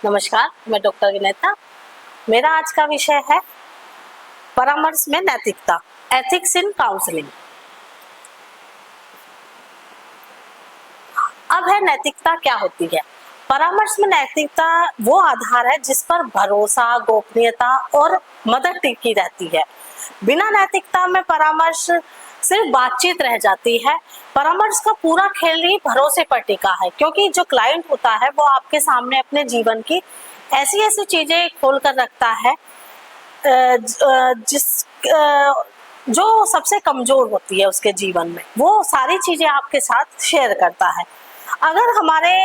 नमस्कार, मैं डॉक्टर विनेता। मेरा आज का विषय है परामर्श में नैतिकता, एथिक्स इन काउंसलिंग। अब है नैतिकता क्या होती है। परामर्श में नैतिकता वो आधार है जिस पर भरोसा, गोपनीयता और मदद टिकी रहती है। बिना नैतिकता में परामर्श सिर्फ बातचीत रह जाती है। परामर्श का पूरा खेल ही भरोसे पर टिका है, क्योंकि जो क्लाइंट होता है वो आपके सामने अपने जीवन की ऐसी ऐसी चीजें खोल कर रखता है जिस जो सबसे कमजोर होती है उसके जीवन में, वो सारी चीजें आपके साथ शेयर करता है। अगर हमारे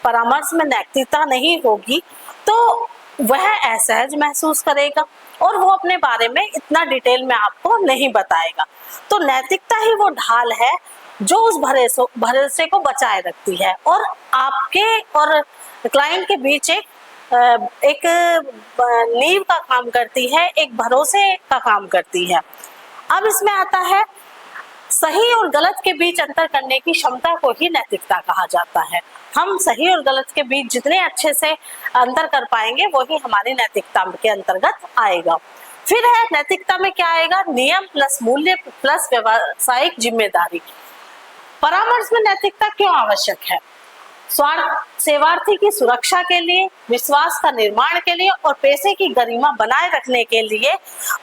परामर्श में नैतिकता नहीं होगी तो वह असहज महसूस करेगा और वो अपने बारे में इतना डिटेल में आपको नहीं बताएगा। तो नैतिकता ही वो ढाल है जो उस भरोसे को बचाए रखती है और आपके और क्लाइंट के बीच एक नींव का काम करती है, एक भरोसे का काम करती है। अब इसमें आता है सही और गलत के बीच अंतर करने की क्षमता को ही नैतिकता कहा जाता है। हम सही और गलत के बीच जितने अच्छे से अंतर कर पाएंगे वही हमारी नैतिकता के अंतर्गत आएगा। फिर है नैतिकता में क्या आएगा, नियम प्लस मूल्य प्लस व्यावसायिक जिम्मेदारी। परामर्श में नैतिकता क्यों आवश्यक है? सेवार्थी की सुरक्षा के लिए, विश्वास का निर्माण के लिए और पैसे की गरिमा बनाए रखने के लिए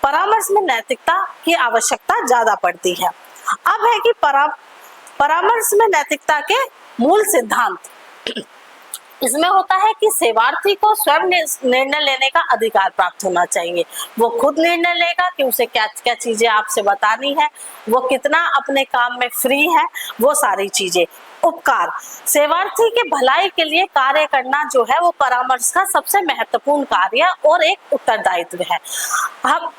परामर्श में नैतिकता की आवश्यकता ज्यादा पड़ती है। अब है कि परामर्श में नैतिकता के मूल सिद्धांत। इसमें होता है कि सेवार्थी को स्वयं निर्णय लेने का अधिकार प्राप्त होना चाहिए। वो खुद निर्णय लेगा कि उसे क्या क्या चीजें आपसे बतानी है, वो कितना अपने काम में फ्री है, वो सारी चीजें। उपकार, सेवार्थी के भलाई के लिए कार्य करना जो है वो परामर्श का सबसे महत्वपूर्ण कार्य और एक उत्तरदायित्व है।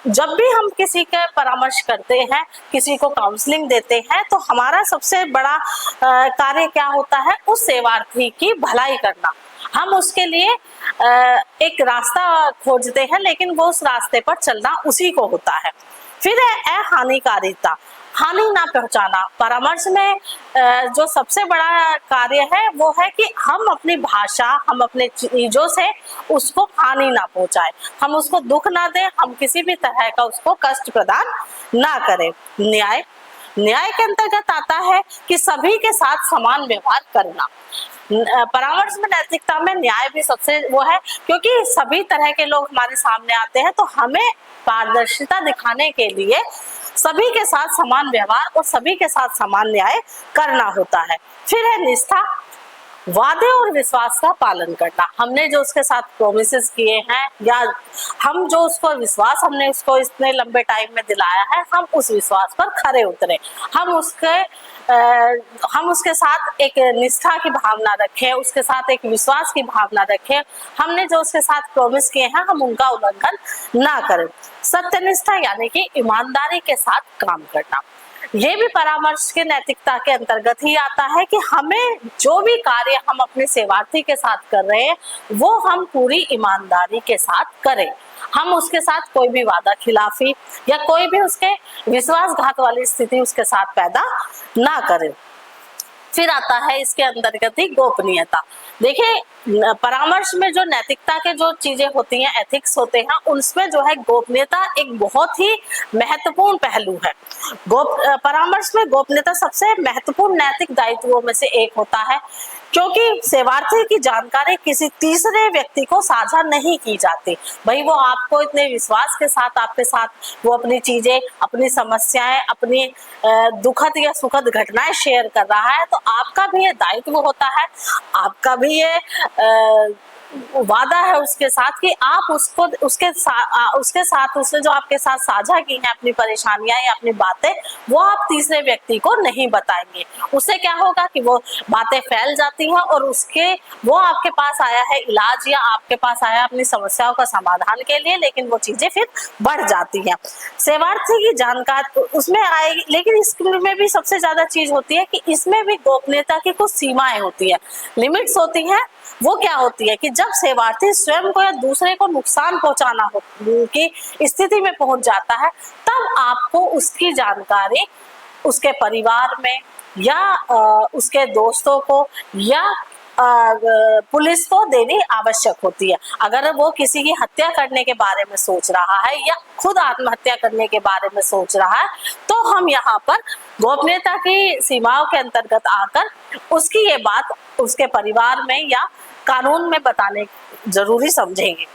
जब भी हम किसी का परामर्श करते हैं, किसी को काउंसलिंग देते हैं, तो हमारा सबसे बड़ा कार्य क्या होता है, उस सेवार्थी की भलाई करना। हम उसके लिए एक रास्ता खोजते हैं, लेकिन वो उस रास्ते पर चलना उसी को होता है। फिर है अहानिकारिता, हानि ना पहुंचाना। परामर्श में जो सबसे बड़ा कार्य है वो है कि हम अपनी भाषा, हम अपने चीजों से उसको हानि ना पहुंचाए, हम उसको दुख ना दें, हम किसी भी तरह का उसको कष्ट प्रदान ना करें। न्याय के अंतर्गत आता है कि सभी के साथ समान व्यवहार करना। परामर्श में नैतिकता में न्याय भी सबसे वो है, क्योंकि सभी तरह के लोग हमारे सामने आते हैं, तो हमें पारदर्शिता दिखाने के लिए सभी के साथ समान व्यवहार और सभी के साथ समान न्याय करना होता है। फिर है निष्ठा, वादे और विश्वास का पालन करना। हमने जो उसके साथ प्रोमिसेस किए हैं या हम जो उसको विश्वास हमने उसको इतने लंबे टाइम में दिलाया है, हम उस विश्वास पर खरे उतरे, हम उसके साथ एक निष्ठा की भावना रखें, उसके साथ एक विश्वास की भावना रखें। हमने जो उसके साथ प्रोमिस किए हैं हम उनका उल्लंघन ना करें। सत्यनिष्ठा यानी कि ईमानदारी के साथ काम करना, ये भी परामर्श के नैतिकता के अंतर्गत ही आता है कि हमें जो भी कार्य हम अपने सेवार्थी के साथ कर रहे हैं वो हम पूरी ईमानदारी के साथ करें। हम उसके साथ कोई भी वादा खिलाफी या कोई भी उसके विश्वासघात वाली स्थिति उसके साथ पैदा ना करें। फिर आता है इसके अंतर्गत ही गोपनीयता। देखिए, परामर्श में जो नैतिकता के जो चीजें होती हैं, एथिक्स होते हैं, उसमें जो है गोपनीयता एक बहुत ही महत्वपूर्ण पहलू है। परामर्श में गोपनीयता सबसे महत्वपूर्ण नैतिक दायित्वों में से एक होता है, क्योंकि सेवार्थी की जानकारी किसी तीसरे व्यक्ति को साझा नहीं की जाती। भाई वो आपको इतने विश्वास के साथ आपके साथ वो अपनी चीजें, अपनी समस्याएं, अपनी दुखद या सुखद घटनाएं शेयर कर रहा है, तो आपका भी ये दायित्व होता है, आपका भी ये वादा है उसके साथ कि आप उसको उसके साथ उसने जो आपके साथ साझा की हैं अपनी परेशानियां या अपनी बातें, वो आप तीसरे व्यक्ति को नहीं बताएंगे। उससे क्या होगा कि वो बातें फैल जाती हैं और वो आपके पास आया है इलाज या आपके पास आया अपनी समस्याओं का समाधान के लिए, लेकिन वो चीजें फिर बढ़ जाती हैं। सेवार्थी की जानकारी उसमें आएगी, लेकिन इसमें भी सबसे ज्यादा चीज होती है कि इसमें भी गोपनीयता की कुछ सीमाएं होती है, लिमिट्स होती हैं। वो क्या होती है कि जब सेवार्थी स्वयं को या दूसरे को नुकसान पहुंचाना की स्थिति में पहुंच जाता है, तब आपको उसकी जानकारी उसके परिवार में या उसके दोस्तों को या पुलिस को देनी आवश्यक होती है। अगर वो किसी की हत्या करने के बारे में सोच रहा है या खुद आत्महत्या करने के बारे में सोच रहा है, तो हम यहाँ पर गोपनीयता की सीमाओं के अंतर्गत आकर उसकी ये बात उसके परिवार में या कानून में बताने जरूरी समझेंगे।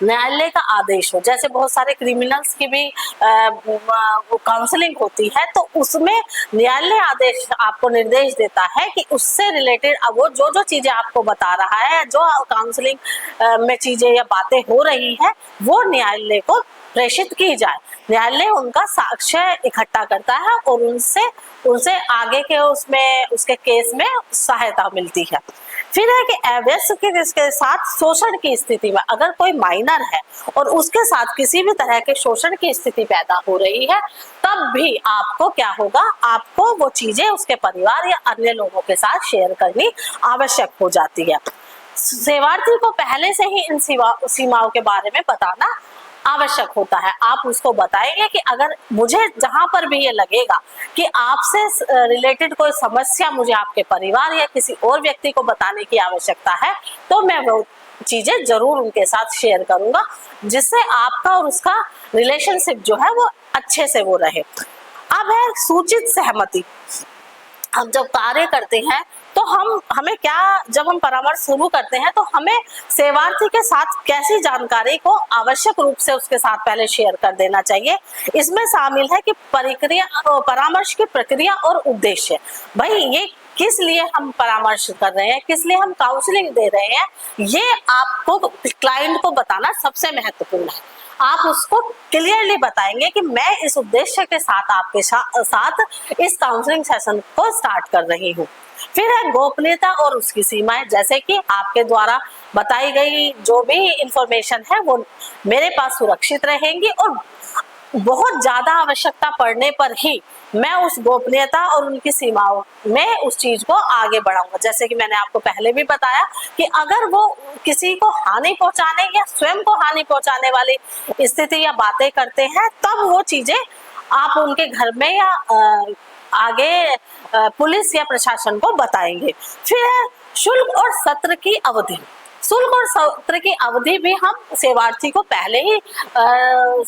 न्यायालय का आदेश हो, जैसे बहुत सारे क्रिमिनल्स की भी काउंसलिंग होती है, तो उसमें न्यायालय आदेश आपको निर्देश देता है कि उससे रिलेटेड अब वो जो जो चीजें आपको बता रहा है, जो काउंसलिंग में चीजें या बातें हो रही है, वो न्यायालय को प्रेषित की जाए। न्यायालय उनका साक्ष्य इकट्ठा करता है और उनसे आगे के उसके केस में सहायता मिलती है। फिर है कि अवयस्क के साथ शोषण की स्थिति में अगर कोई माइनर है और उसके साथ किसी भी तरह के शोषण की स्थिति पैदा हो रही है, तब भी आपको क्या होगा, आपको वो चीजें उसके परिवार या अन्य लोगों के साथ शेयर करनी आवश्यक हो जाती है। सेवार्थी को पहले से ही इन सीमाओं के बारे में बताना आवश्यक होता है। आप उसको बताएंगे कि अगर मुझे जहां पर भी ये लगेगा कि आपसे रिलेटेड कोई समस्या मुझे आपके परिवार या किसी और व्यक्ति को बताने की आवश्यकता है, तो मैं वो चीजें जरूर उनके साथ शेयर करूंगा, जिससे आपका और उसका रिलेशनशिप जो है वो अच्छे से वो रहे। अब है सूचित सहमति। हम जब कार्य करते हैं तो हमें क्या, जब हम परामर्श शुरू करते हैं तो हमें सेवार्थी के साथ कैसी जानकारी को आवश्यक रूप से उसके साथ पहले शेयर कर देना चाहिए। इसमें शामिल है कि परामर्श की प्रक्रिया और उद्देश्य। भाई ये किस लिए हम परामर्श कर रहे हैं, किस लिए हम काउंसलिंग दे रहे हैं, ये आपको क्लाइंट को बताना सबसे महत्वपूर्ण है। आप उसको क्लियरली बताएंगे कि मैं इस उद्देश्य के साथ आपके साथ इस काउंसलिंग सेशन को स्टार्ट कर रही हूँ। फिर है गोपनीयता और उसकी सीमाएं, जैसे कि आपके द्वारा बताई गई जो भी इंफॉर्मेशन है वो मेरे पास सुरक्षित रहेंगी और बहुत ज्यादा आवश्यकता पड़ने पर ही मैं उस गोपनीयता और उनकी सीमाओं में उस चीज को आगे बढ़ाऊंगा। जैसे कि मैंने आपको पहले भी बताया कि अगर वो किसी को हानि पहुंचाने या स्वयं को हानि पहुंचाने वाली स्थिति या बातें करते हैं, तब वो चीजें आप उनके घर में या आगे पुलिस या प्रशासन को बताएंगे। फिर है शुल्क और सत्र की अवधि। शुल्क और सत्र की अवधि भी हम सेवार्थी को पहले ही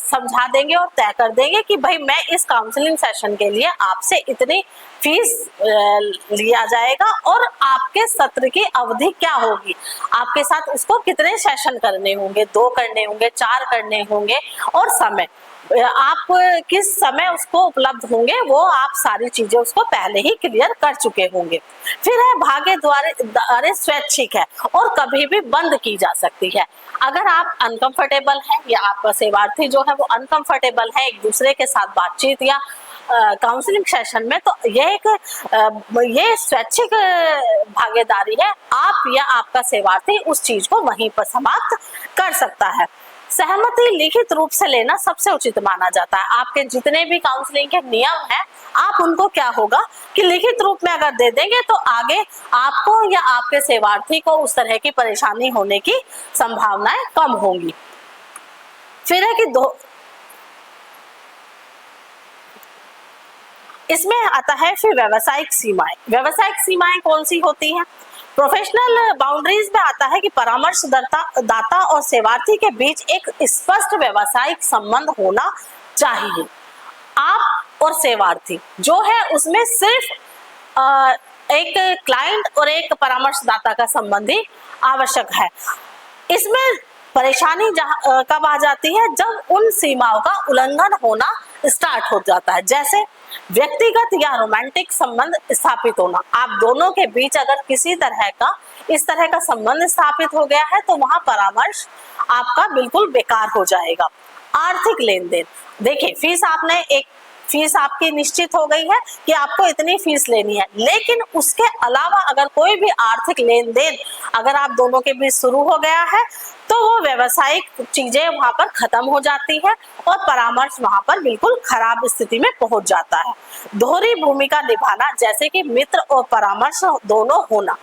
समझा देंगे और तय कर देंगे कि भाई मैं इस काउंसलिंग सेशन के लिए आपसे इतनी फीस लिया जाएगा और आपके सत्र की अवधि क्या होगी, आपके साथ उसको कितने सेशन करने होंगे, 2 करने होंगे, 4 करने होंगे, और समय आप किस समय उसको उपलब्ध होंगे, वो आप सारी चीजें उसको पहले ही क्लियर कर चुके होंगे। फिर है भाग्य द्वारे स्वैच्छिक है और कभी भी बंद की जा सकती है। अगर आप अनकंफर्टेबल हैं या आपका सेवार्थी जो है वो अनकंफर्टेबल है एक दूसरे के साथ बातचीत या काउंसलिंग सेशन में, तो ये स्वैच्छिक भागीदारी है। आप या आपका सेवार्थी उस चीज को वहीं पर समाप्त कर सकता है। सहमति लिखित रूप से लेना सबसे उचित माना जाता है। आपके जितने भी काउंसलिंग के नियम हैं, आप उनको क्या होगा कि लिखित रूप में अगर दे देंगे तो आगे आपको या आपके सेवार्थी को उस तरह की परेशानी होने की संभावनाएं कम होंगी। फिर है कि इसमें आता है फिर व्यावसायिक सीमाएं। व्यावसायिक सीमाएं कौन सी होती हैं? प्रोफेशनल बाउंड्रीज में आता है कि परामर्श दाता और सेवार्थी के बीच एक स्पष्ट व्यावसायिक संबंध होना चाहिए। आप और सेवार्थी जो है उसमें सिर्फ एक क्लाइंट और एक परामर्शदाता का संबंध ही आवश्यक है। इसमें परेशानी कब आ जाती है? जब उन सीमाओं का उल्लंघन होना स्टार्ट हो जाता है, जैसे व्यक्तिगत या रोमांटिक संबंध स्थापित होना। आप दोनों के बीच अगर किसी तरह का इस तरह का संबंध स्थापित हो गया है तो वहां परामर्श आपका बिल्कुल बेकार हो जाएगा। आर्थिक लेन देन, देखिए फीस आपकी निश्चित हो गई है कि आपको इतनी फीस लेनी है, लेकिन उसके अलावा अगर कोई भी आर्थिक लेन देन अगर आप दोनों के बीच शुरू हो गया है तो वो व्यावसायिक चीजें वहां पर खत्म हो जाती है और परामर्श वहां पर बिल्कुल खराब स्थिति में पहुंच जाता है। दोहरी भूमिका निभाना, जैसे कि मित्र और परामर्श दोनों होना,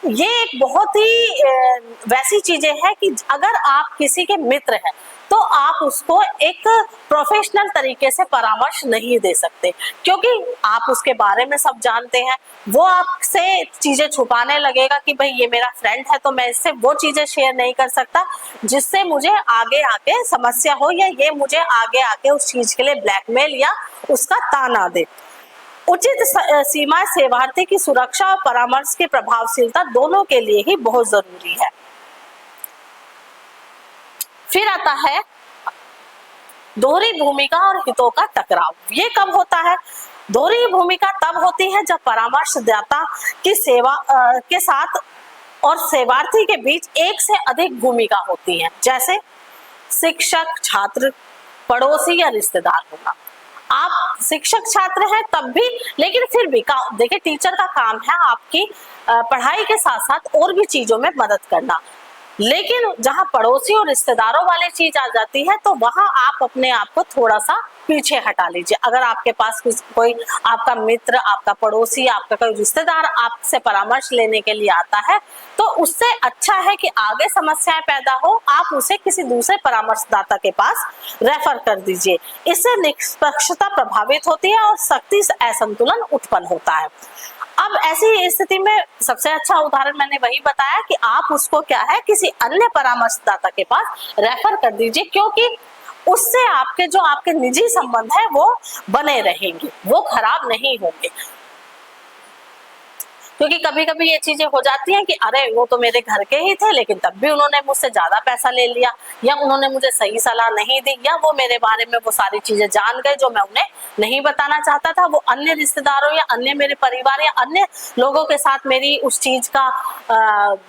ये एक बहुत ही वैसी चीजें हैं कि अगर आप किसी के मित्र हैं तो आप उसको एक प्रोफेशनल तरीके से परामर्श नहीं दे सकते, क्योंकि आप उसके बारे में सब जानते हैं। वो आपसे चीजें छुपाने लगेगा कि भाई ये मेरा फ्रेंड है तो मैं इससे वो चीजें शेयर नहीं कर सकता जिससे मुझे आगे आके समस्या हो, या ये मुझे आगे आके उस चीज के लिए ब्लैकमेल या उसका ताना दे। उचित सीमा सेवार्थी की सुरक्षा और परामर्श की प्रभावशीलता दोनों के लिए ही बहुत जरूरी है। फिर आता है दोहरी भूमिका और हितों का टकराव। ये कब होता है? दोहरी भूमिका तब होती है जब परामर्शदाता की सेवा के साथ और सेवार्थी के बीच एक से अधिक भूमिका होती है, जैसे शिक्षक, छात्र, पड़ोसी या रिश्तेदार होगा। आप शिक्षक छात्र हैं तब भी, लेकिन फिर भी देखिए टीचर का काम है आपकी पढ़ाई के साथ साथ और भी चीजों में मदद करना। लेकिन जहां पड़ोसी और रिश्तेदारों वाली चीज आ जाती है तो वहां आप अपने आप को थोड़ा सा पीछे हटा लीजिए। अगर आपके पास कोई आपका मित्र, आपका पड़ोसी, आपका कोई रिश्तेदार आपसे परामर्श लेने के लिए आता है तो उससे अच्छा है कि आगे समस्याएं पैदा हो आप उसे किसी दूसरे परामर्शदाता के पास रेफर कर दीजिए। इससे निष्पक्षता प्रभावित होती है और शक्ति असंतुलन उत्पन्न होता है। अब ऐसी स्थिति में सबसे अच्छा उदाहरण मैंने वही बताया कि आप उसको क्या है किसी अन्य परामर्शदाता के पास रेफर कर दीजिए, क्योंकि उससे आपके निजी संबंध है वो बने रहेंगे, वो खराब नहीं होंगे। क्योंकि कभी कभी ये चीजें हो जाती हैं कि अरे वो तो मेरे घर के ही थे लेकिन तब भी उन्होंने मुझसे ज्यादा पैसा ले लिया, या उन्होंने मुझे सही सलाह नहीं दी, या वो मेरे बारे में वो सारी चीजें जान गए जो मैं उन्हें नहीं बताना चाहता था। वो अन्य रिश्तेदारों या अन्य मेरे परिवार या अन्य लोगों के साथ मेरी उस चीज का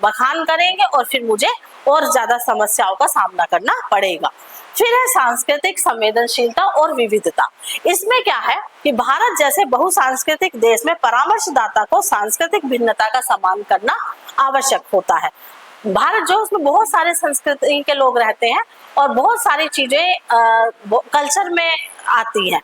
बखान करेंगे और फिर मुझे और ज्यादा समस्याओं का सामना करना पड़ेगा। फिर है सांस्कृतिक संवेदनशीलता और विविधता। इसमें क्या है कि भारत जैसे बहुसांस्कृतिक देश में परामर्शदाता को सांस्कृतिक भिन्नता का सम्मान करना आवश्यक होता है। भारत जो उसमें बहुत सारे संस्कृति के लोग रहते हैं और बहुत सारी चीजें कल्चर में आती हैं।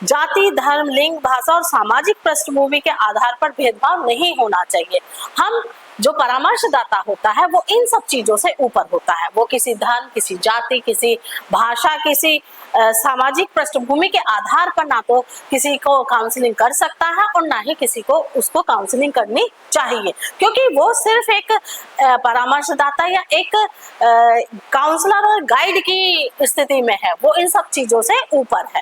जाति, धर्म, लिंग, भाषा और सामाजिक पृष्ठभूमि के आधार पर भेदभाव नहीं होना चाहिए। हम जो परामर्शदाता होता है वो इन सब चीजों से ऊपर होता है। वो किसी धर्म, किसी जाति, किसी भाषा, किसी सामाजिक पृष्ठभूमि के आधार पर ना तो किसी को काउंसलिंग कर सकता है और ना ही किसी को उसको काउंसलिंग करनी चाहिए, क्योंकि वो सिर्फ एक परामर्शदाता या एक काउंसलर और गाइड की स्थिति में है, वो इन सब चीजों से ऊपर है।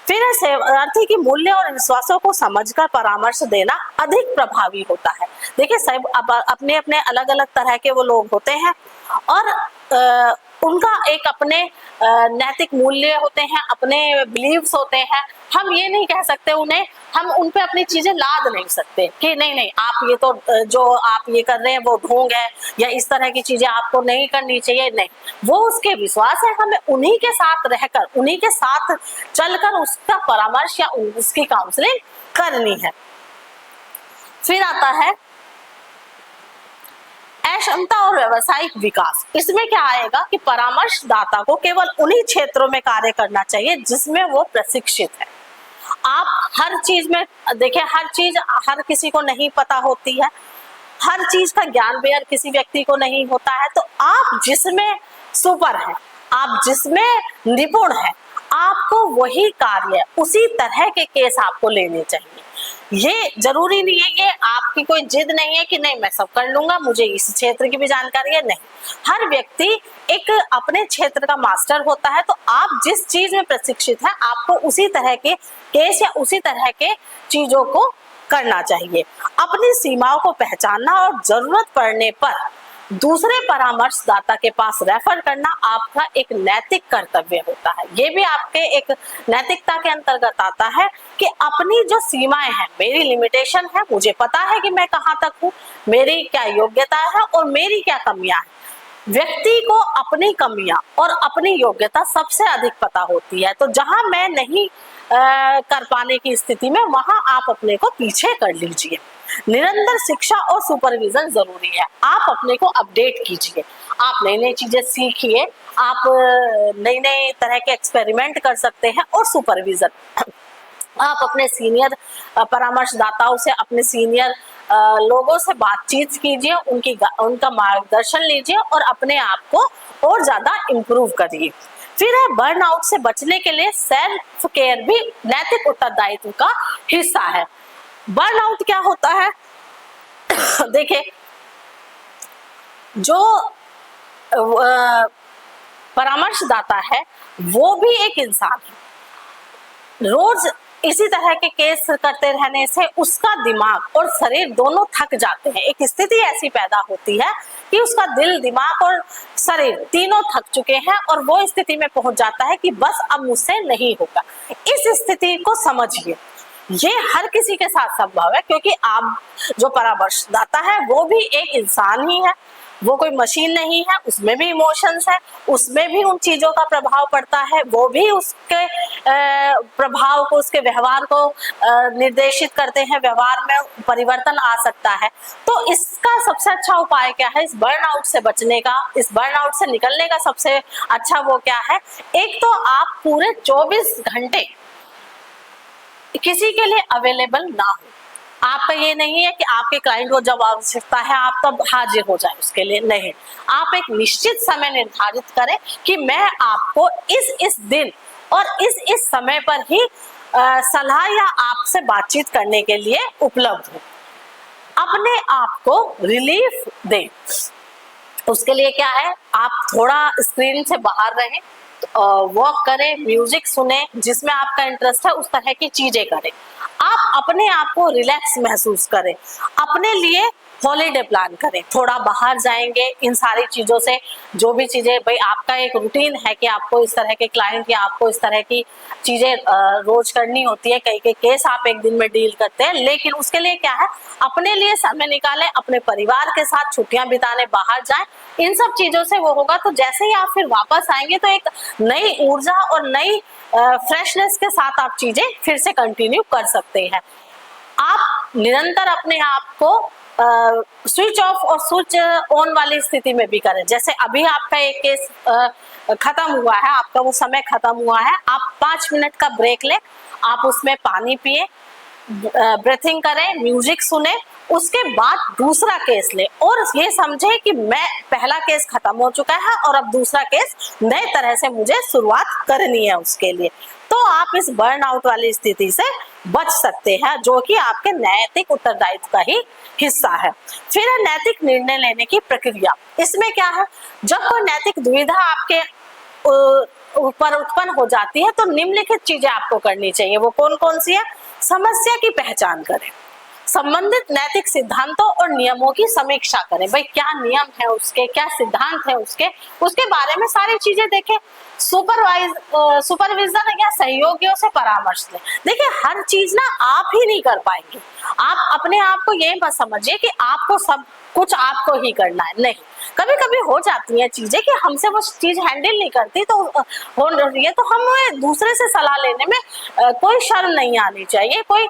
फिर सेवार्थी की मूल्य और विश्वासों को समझकर परामर्श देना अधिक प्रभावी होता है। देखिए सब अपने अपने अलग अलग तरह के वो लोग होते हैं और उनका एक अपने नैतिक मूल्य होते हैं, अपने बिलीव्स होते हैं। हम ये नहीं कह सकते उन्हें, हम उन पे अपनी चीजें लाद नहीं सकते कि नहीं आप ये तो जो आप ये कर रहे हैं वो ढोंग है या इस तरह की चीजें आपको नहीं करनी चाहिए। नहीं, वो उसके विश्वास है, हमें उन्हीं के साथ रहकर, उन्हीं के साथ चलकर उसका परामर्श या उसकी काउंसलिंग करनी है। फिर आता है अक्षमता और व्यावसायिक विकास। इसमें क्या आएगा कि परामर्शदाता को केवल उन्हीं क्षेत्रों में कार्य करना चाहिए जिसमें वो प्रशिक्षित है। आप हर चीज में देखिए, हर चीज हर किसी को नहीं पता होती है, हर चीज का ज्ञान भी हर किसी व्यक्ति को नहीं होता है। तो आप जिसमें सुपर है, आप जिसमें निपुण है, आपको वही कार्य, उसी तरह के केस आपको लेने चाहिए। ये जरूरी नहीं है, ये आपकी कोई जिद नहीं है कि नहीं मैं सब कर लूंगा, मुझे इस क्षेत्र की भी जानकारी है। नहीं, हर व्यक्ति एक अपने क्षेत्र का मास्टर होता है। तो आप जिस चीज में प्रशिक्षित है आपको उसी तरह के केस या उसी तरह के चीजों को करना चाहिए। अपनी सीमाओं को पहचानना और जरूरत पड़ने पर दूसरे परामर्शदाता के पास रेफर करना आपका एक नैतिक कर्तव्य होता है। ये भी आपके एक नैतिकता के अंतर्गत आता है कि अपनी जो सीमाएं हैं, मेरी लिमिटेशन है, मुझे पता है कि मैं कहाँ तक हूँ, मेरी क्या योग्यता है और मेरी क्या कमियां हैं। व्यक्ति को अपनी कमियां और अपनी योग्यता सबसे अधिक पता होती है। तो जहां मैं नहीं कर पाने की स्थिति में वहां आप अपने को पीछे कर लीजिए। निरंतर शिक्षा और सुपरविजन जरूरी है। आप अपने को अपडेट कीजिए, आप नई नई चीजें सीखिए, आप नई नई तरह के एक्सपेरिमेंट कर सकते हैं। और सुपरविजन, आप अपने सीनियर परामर्शदाताओं से, अपने सीनियर लोगों से बातचीत कीजिए, उनका मार्गदर्शन लीजिए और अपने आप को और ज्यादा इम्प्रूव करिए। फिर है बर्नआउट से बचने के लिए सेल्फ केयर भी नैतिक उत्तरदायित्व का हिस्सा है। बर्नआउट क्या होता है? देखिए, जो परामर्शदाता है वो भी एक इंसान है। रोज इसी तरह के केस करते रहने से उसका दिमाग और शरीर दोनों थक जाते हैं। एक स्थिति ऐसी पैदा होती है कि उसका दिल, दिमाग और शरीर तीनों थक चुके हैं और वो स्थिति में पहुंच जाता है कि बस अब मुझसे नहीं होगा। इस स्थिति को समझिए, ये हर किसी के साथ संभव है, क्योंकि आप जो परामर्शदाता है वो भी एक इंसान ही है, वो कोई मशीन नहीं है। उसमें भी इमोशंस है, उसमें भी उन चीजों का प्रभाव पड़ता है, वो भी उसके प्रभाव को, उसके व्यवहार को निर्देशित करते हैं, व्यवहार में परिवर्तन आ सकता है। तो इसका सबसे अच्छा उपाय क्या है? इस बर्नआउट से बचने का, इस बर्नआउट से निकलने का सबसे अच्छा वो क्या है? एक तो आप पूरे 24 घंटे किसी के लिए अवेलेबल ना हो। आपका ये नहीं है कि आपके क्लाइंट को जब आवश्यकता है आप तब हाजिर हो जाए उसके लिए, नहीं। आप एक निश्चित समय निर्धारित करें कि मैं आपको इस दिन और इस समय पर ही सलाह या आपसे बातचीत करने के लिए उपलब्ध हूँ। अपने आप को रिलीफ दें। उसके लिए क्या है? आप थोड़ा स्क्रीन से बाहर रहें, वॉक करें, म्यूजिक सुने, जिसमें आपका इंटरेस्ट है उस तरह की चीजें करें। आप अपने आप को रिलैक्स महसूस करें, अपने लिए हॉलीडे प्लान करें, थोड़ा बाहर जाएंगे। इन सारी चीजों से जो भी चीजें, भाई आपका एक रूटीन है कि आपको इस तरह के क्लाइंट या आपको इस तरह की चीजें रोज करनी होती है, कई केस आप एक दिन में डील करते हैं, लेकिन उसके लिए क्या है? अपने लिए समय निकालें, अपने परिवार के साथ छुट्टियां बिताने बाहर जाएं। इन सब चीजों से वो होगा, तो जैसे ही आप फिर वापस आएंगे तो एक नई ऊर्जा और नई फ्रेशनेस के साथ आप चीजें फिर से कंटिन्यू कर सकते हैं। आप निरंतर अपने आप को स्विच ऑफ और स्विच ऑन वाली स्थिति में भी करें। जैसे अभी आपका एक केस खत्म हुआ है, आपका वो समय खत्म हुआ है, आप 5 मिनट का ब्रेक लें, आप उसमें पानी पिए, ब्रीथिंग करें, म्यूजिक सुने, उसके बाद दूसरा केस ले और ये समझे कि मैं पहला केस खत्म हो चुका है और अब दूसरा केस नए तरह से मुझे शुरुआत करनी है उसके लिए। तो आप इस बर्नआउट वाली स्थिति से बच सकते हैं, जो कि आपके नैतिक उत्तरदायित्व का ही हिस्सा है। फिर है नैतिक निर्णय लेने की प्रक्रिया। इसमें क्या है? जब कोई नैतिक दुविधा आपके ऊपर उत्पन्न हो जाती है तो निम्नलिखित चीजें आपको करनी चाहिए। वो कौन कौन सी है? समस्या की पहचान करें, संबंधित नैतिक सिद्धांतों और नियमों की समीक्षा करें। भाई क्या नियम है उसके, क्या सिद्धांत है उसके बारे में सारी चीजें देखें। सुपरविजन या सहयोगियों से परामर्श लें। देखिए, हर चीज ना आप ही नहीं कर पाएंगे। आप अपने आप को ये मत समझिए कि आपको सब कुछ आपको ही करना है, नहीं। कभी कभी हो जाती है चीजें कि हमसे वो चीज हैंडल नहीं करती तो हो रही है, तो हमें दूसरे से सलाह लेने में कोई शर्म नहीं आनी चाहिए, कोई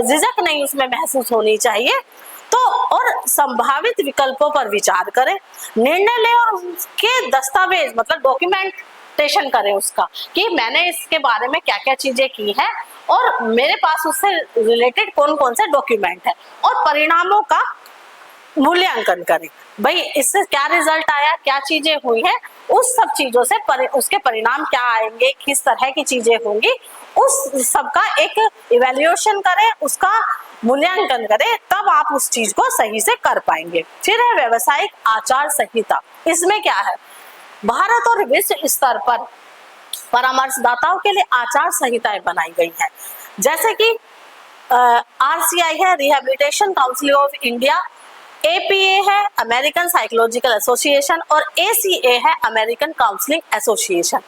झिझक नहीं उसमें महसूस होनी चाहिए। तो और संभावित विकल्पों पर विचार करें, निर्णय लें और उसके दस्तावेज मतलब डॉक्यूमेंटेशन करें उसका, कि मैंने इसके बारे में क्या क्या चीजें की है और मेरे पास उससे रिलेटेड कौन कौन से डॉक्यूमेंट है, और परिणामों का मूल्यांकन करें। भाई इससे क्या रिजल्ट आया, क्या चीजें हुई है, उस सब चीजों से उसके परिणाम क्या आएंगे, किस तरह की चीजें होंगी, उस सब का एक इवैल्यूएशन करें, उसका मूल्यांकन करें, तब आप उस चीज को सही से कर पाएंगे। फिर है व्यावसायिक आचार संहिता। इसमें क्या है? भारत और विश्व स्तर पर परामर्शदाताओं के लिए आचार संहिताएं बनाई गई हैं, जैसे कि RCI है, rehabilitation council of India, APA है, अमेरिकन साइकोलॉजिकल एसोसिएशन, और ACA है, अमेरिकन काउंसलिंग एसोसिएशन।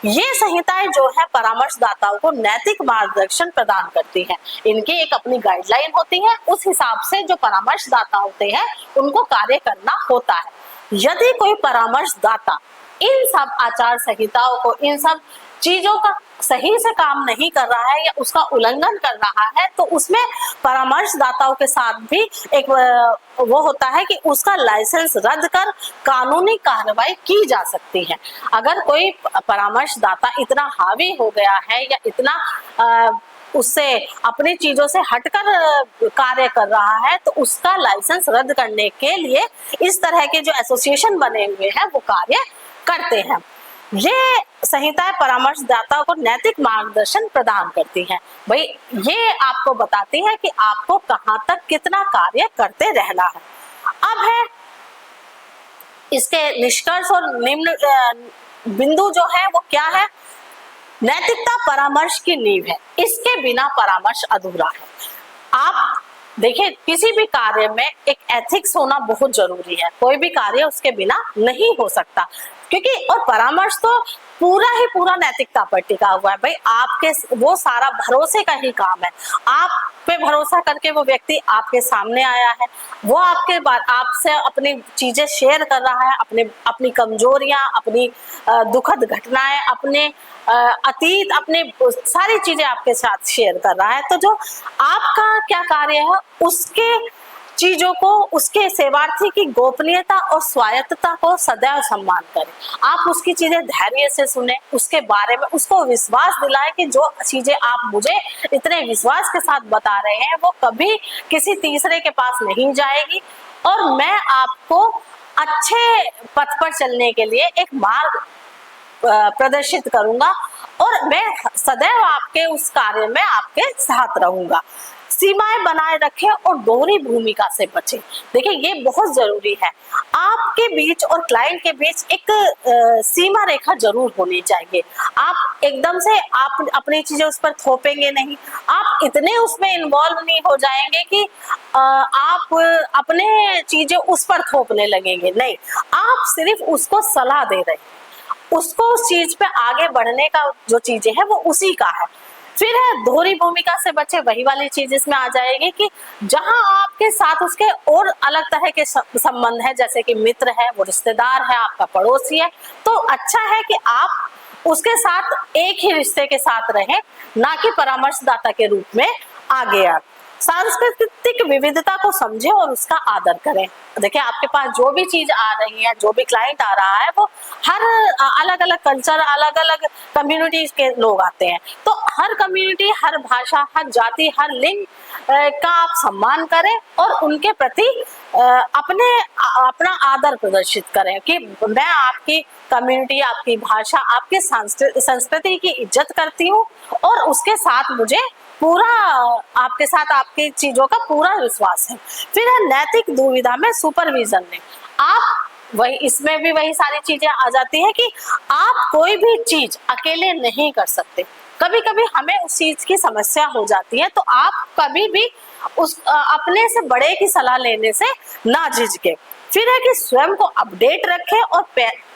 ये संहिताएं जो है परामर्शदाताओं को नैतिक मार्गदर्शन प्रदान करती हैं। इनकी एक अपनी गाइडलाइन होती है, उस हिसाब से जो परामर्शदाता होते हैं उनको कार्य करना होता है। यदि कोई परामर्शदाता इन सब आचार संहिताओं को, इन सब चीजों का सही से काम नहीं कर रहा है या उसका उल्लंघन कर रहा है, तो उसमें परामर्शदाताओं के साथ भी एक वो होता है कि उसका लाइसेंस रद्द कर कानूनी कार्रवाई की जा सकती है। अगर कोई परामर्शदाता इतना हावी हो गया है या इतना उससे अपनी चीजों से हटकर कार्य कर रहा है, तो उसका लाइसेंस रद्द करने के लिए इस तरह के जो एसोसिएशन बने हुए हैं वो कार्य करते हैं। ये संहिताएं परामर्शदाता को नैतिक मार्गदर्शन प्रदान करती हैं। भाई ये आपको बताती है कि आपको कहाँ तक कितना कार्य करते रहना है। अब है इसके निष्कर्ष और निम्न बिंदु जो है वो क्या है। नैतिकता परामर्श की नींव है, इसके बिना परामर्श अधूरा है। आप देखिए किसी भी कार्य में एक एथिक्स होना बहुत जरूरी है, कोई भी कार्य उसके बिना नहीं हो सकता, क्योंकि और परामर्श तो पूरा ही पूरा नैतिकता पर टिका हुआ है। भाई आपके वो सारा भरोसे का ही काम है। आप पे भरोसा करके वो व्यक्ति आपके सामने आया है, वो आपके बाद आपसे अपनी चीजें शेयर कर रहा है, अपनी कमजोरियां, अपनी दुखद घटनाएं, अपने अतीत, अपने सारी चीजें आपके साथ शेयर कर रहा है। तो जो आपका क्या कार्य है, उसके चीजों को, उसके सेवार्थी की गोपनीयता और स्वायत्तता को सदैव सम्मान करें। आप उसकी चीजें धैर्य से सुने, उसके बारे में उसको विश्वास दिलाएं कि जो चीजें आप मुझे इतने विश्वास के साथ बता रहे हैं वो कभी किसी तीसरे के पास नहीं जाएगी, और मैं आपको अच्छे पथ पर चलने के लिए एक मार्ग प्रदर्शित करूंगा, और मैं सदैव आपके उस कार्य में आपके साथ रहूंगा। सीमाएं बनाए रखें और दोहरी भूमिका से बचें। देखिए ये बहुत जरूरी है। आपके बीच और क्लाइंट के बीच एक सीमा रेखा जरूर होनी चाहिए। आप एकदम से आप अपनी चीजें उस पर थोपेंगे नहीं, आप इतने उसमें इन्वॉल्व नहीं हो जाएंगे कि आप अपने चीजें उस पर थोपने लगेंगे। नहीं, आप सिर्फ उसको सलाह दे रहे हैं, उसको उस चीज पे आगे बढ़ने का जो चीजें है वो उसी का है। फिर है दोहरी भूमिका से बचे, वही वाली चीज इसमें आ जाएगी कि जहां आपके साथ उसके और अलग तरह के संबंध है, जैसे कि मित्र है, वो रिश्तेदार है, आपका पड़ोसी है, तो अच्छा है कि आप उसके साथ एक ही रिश्ते के साथ रहें, ना कि परामर्शदाता के रूप में आगे आए। सांस्कृतिक विविधता को समझें और उसका आदर करें। देखिए आपके पास जो भी चीज आ रही है, जो भी क्लाइंट आ रहा है, वो हर अलग अलग कल्चर, अलग अलग कम्युनिटी के लोग आते हैं। तो हर कम्युनिटी, हर भाषा, हर जाति, हर लिंग का आप सम्मान करें और उनके प्रति अपना आदर प्रदर्शित करें कि मैं आपकी कम्युनिटी, आपकी भाषा, आपकी संस्कृति की इज्जत करती हूँ, और उसके साथ मुझे पूरा आपके साथ आपकी चीजों का पूरा विश्वास है। फिर है नैतिक दुविधा में सुपरविजन में। आप वही, इसमें भी वही सारी चीजें आ जाती है कि आप कोई भी चीज अकेले नहीं कर सकते। कभी कभी हमें उस चीज की समस्या हो जाती है, तो आप कभी भी उस अपने से बड़े की सलाह लेने से ना झिझके। फिर है कि स्वयं को अपडेट रखें और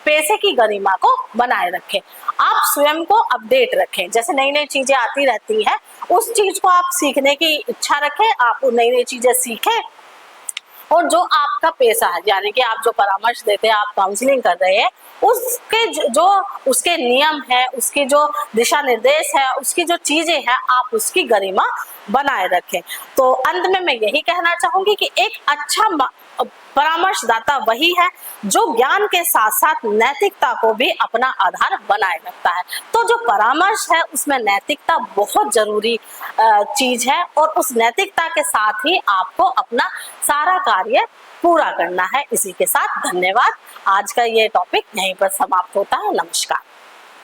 पैसे की गरिमा को बनाए रखें। आप स्वयं को अपडेट रखें, जैसे नई नई चीजें आती रहती हैं, उस चीज को आप सीखने की इच्छा रखें, आप नई नई चीजें सीखें, और जो आपका पेशा है, यानी कि आप जो परामर्श देते हैं, आप काउंसलिंग कर रहे हैं, उसके जो उसके नियम है, उसके जो दिशा निर्देश है, उसकी जो चीजें हैं, आप उसकी गरिमा बनाए रखें। तो अंत में मैं यही कहना चाहूंगी कि एक अच्छा परामर्शदाता वही है जो ज्ञान के साथ साथ नैतिकता को भी अपना आधार बनाए रखता है। तो जो परामर्श है उसमें नैतिकता बहुत जरूरी चीज है, और उस नैतिकता के साथ ही आपको अपना सारा कार्य पूरा करना है। इसी के साथ धन्यवाद। आज का ये टॉपिक यहीं पर समाप्त होता है। नमस्कार।